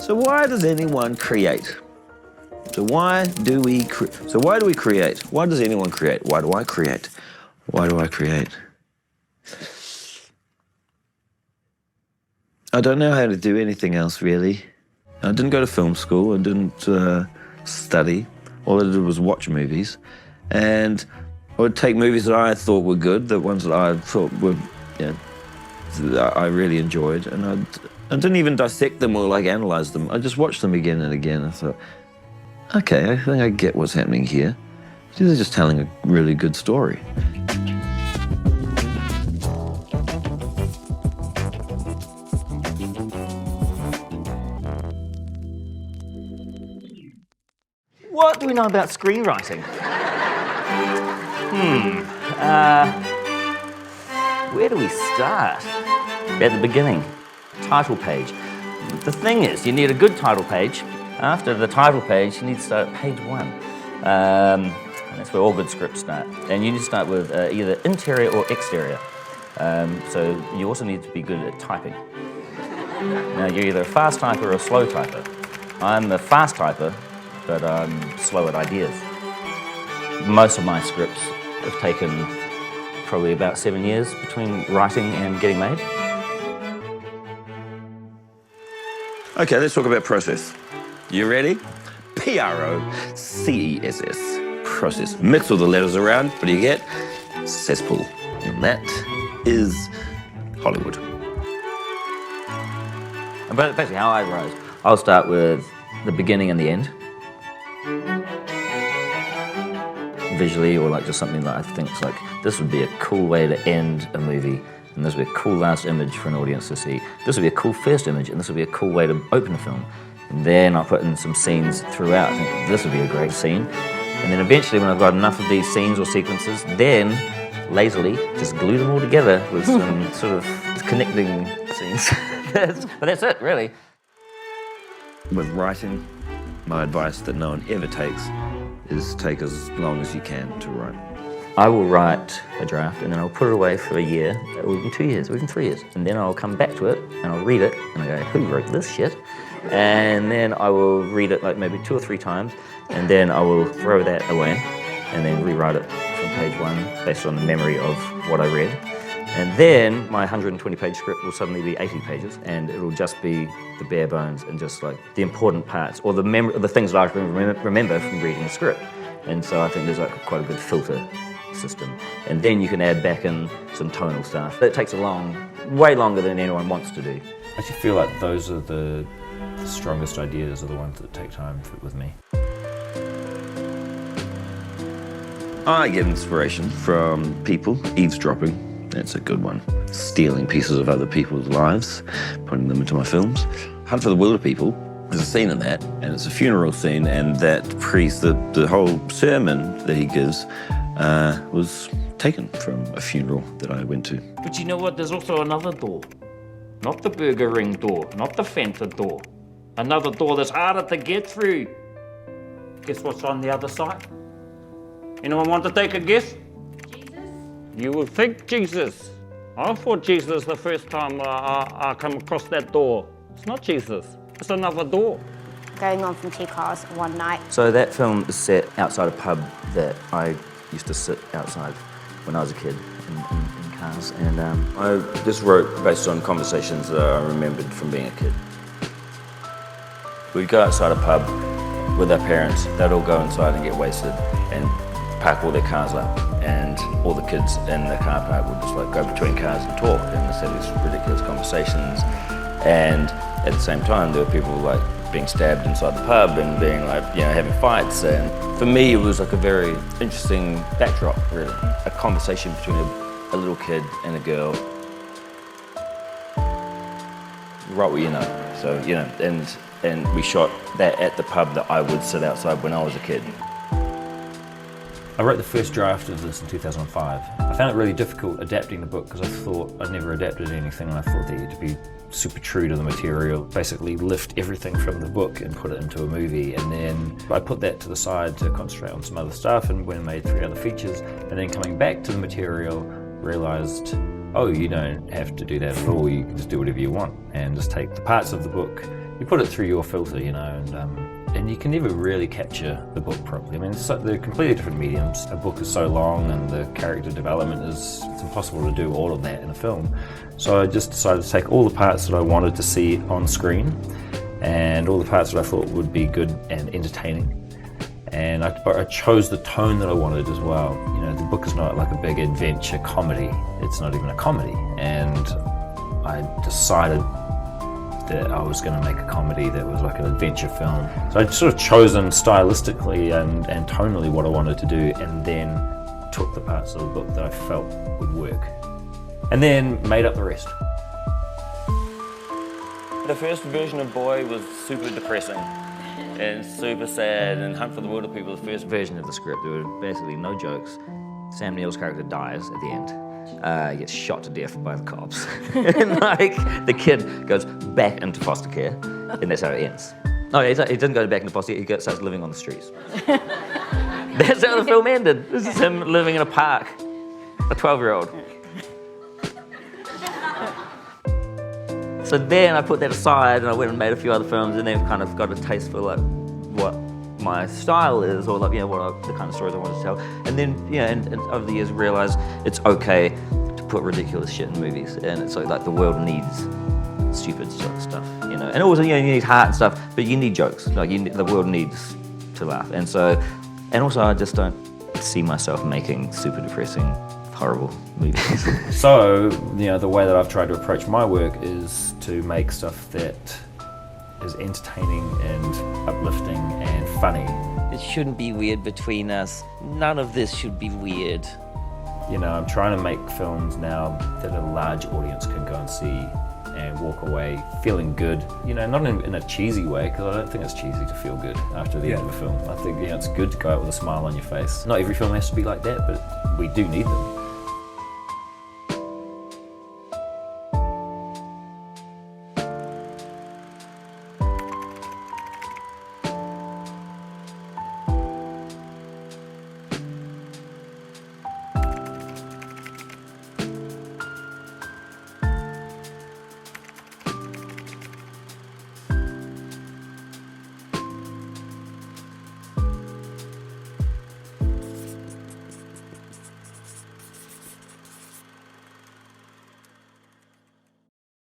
So why does anyone create? So why do we create? Why does anyone create? Why do I create? Why do I create? I don't know how to do anything else, really. I didn't go to film school. I didn't study. All I did was watch movies. And I would take movies that I thought were good, the ones that I thought were, that I really enjoyed, and I didn't even dissect them or like analyze them. I just watched them again and again. I thought, okay, I think I get what's happening here. They're just telling a really good story. What do we know about screenwriting? Where do we start? At the beginning, title page. The thing is, you need a good title page. After the title page, you need to start at page 1. And that's where all good scripts start. And you need to start with either interior or exterior. So you also need to be good at typing. Now, you're either a fast typer or a slow typer. I'm a fast typer, but I'm slow at ideas. Most of my scripts have taken probably about 7 years between writing and getting made. Okay, let's talk about process. You ready? P-R-O-C-E-S-S. Process. Mix all the letters around. What do you get? Cesspool. And that is Hollywood. But basically how I write, I'll start with the beginning and the end. Visually, or like just something that I think is like, this would be a cool way to end a movie, and this would be a cool last image for an audience to see. This would be a cool first image, and this would be a cool way to open a film. And then I'll put in some scenes throughout. I think this would be a great scene. And then eventually, when I've got enough of these scenes or sequences, then lazily just glue them all together with some sort of connecting scenes. But that's it, really. With writing, my advice that no one ever takes is take as long as you can to write. I will write a draft and then I'll put it away for a year, or even 2 years, or even 3 years. And then I'll come back to it and I'll read it and I go, who wrote this shit? And then I will read it like maybe 2 or 3 times, and then I will throw that away and then rewrite it from page 1 based on the memory of what I read. And then my 120-page script will suddenly be 80 pages, and it'll just be the bare bones and just like the important parts, or the things that I remember from reading the script. And so I think there's like quite a good filter system. And then you can add back in some tonal stuff. That takes way longer than anyone wants to do. I actually feel like those are the strongest ideas, are the ones that take time with me. I get inspiration from people, eavesdropping. That's a good one. Stealing pieces of other people's lives, putting them into my films. Hunt for the Wilderpeople, there's a scene in that, and it's a funeral scene, and that priest, the whole sermon that he gives was taken from a funeral that I went to. But you know what, there's also another door. Not the burger ring door, not the Fanta door. Another door that's harder to get through. Guess what's on the other side? Anyone want to take a guess? You would think Jesus. I thought Jesus the first time I come across that door. It's not Jesus, it's another door. Going on from 2 cars one night. So that film is set outside a pub that I used to sit outside when I was a kid in cars. And I just wrote based on conversations that I remembered from being a kid. We'd go outside a pub with our parents. They'd all go inside and get wasted and park all their cars up, and all the kids in the car park would just like go between cars and talk and just have these ridiculous conversations. And at the same time, there were people like being stabbed inside the pub and being like, having fights. And for me, it was like a very interesting backdrop, really. A conversation between a little kid and a girl. Write what you know. So, and we shot that at the pub that I would sit outside when I was a kid. I wrote the first draft of this in 2005. I found it really difficult adapting the book because I thought I'd never adapted anything, and I thought they had to be super true to the material, basically lift everything from the book and put it into a movie. And then I put that to the side to concentrate on some other stuff, and went and made 3 other features. And then coming back to the material, realized, oh, you don't have to do that at all. You can just do whatever you want and just take the parts of the book you put it through your filter, you know, and you can never really capture the book properly. I mean, they're completely different mediums. A book is so long and the character development it's impossible to do all of that in a film. So I just decided to take all the parts that I wanted to see on screen and all the parts that I thought would be good and entertaining. And I chose the tone that I wanted as well. You know, the book is not like a big adventure comedy. It's not even a comedy. And I decided that I was going to make a comedy that was like an adventure film. So I'd sort of chosen stylistically and tonally what I wanted to do, and then took the parts of the book that I felt would work. And then made up the rest. The first version of Boy was super depressing and super sad, and Hunt for the Wilderpeople, the first version of the script, there were basically no jokes. Sam Neill's character dies at the end. He gets shot to death by the cops. And like, the kid goes back into foster care, and that's how it ends. No, he doesn't go back into foster care, he starts living on the streets. That's how the film ended. This is him living in a park, a 12-year-old. So then I put that aside and I went and made a few other films, and then kind of got a taste for like what my style is, or like, you know, the kind of stories I want to tell. And then, you know, and over the years realized it's okay to put ridiculous shit in movies, and it's like the world needs stupid sort of stuff, you know. And also, you know, you need heart and stuff, but you need jokes. Like the world needs to laugh. And so, and also I just don't see myself making super depressing, horrible movies. So, you know, the way that I've tried to approach my work is to make stuff that is entertaining and uplifting and funny. It shouldn't be weird between us. None of this should be weird. You know, I'm trying to make films now that a large audience can go and see and walk away feeling good. You know, not in a cheesy way, because I don't think it's cheesy to feel good after the end of a film. I think, you know, it's good to go out with a smile on your face. Not every film has to be like that, but we do need them.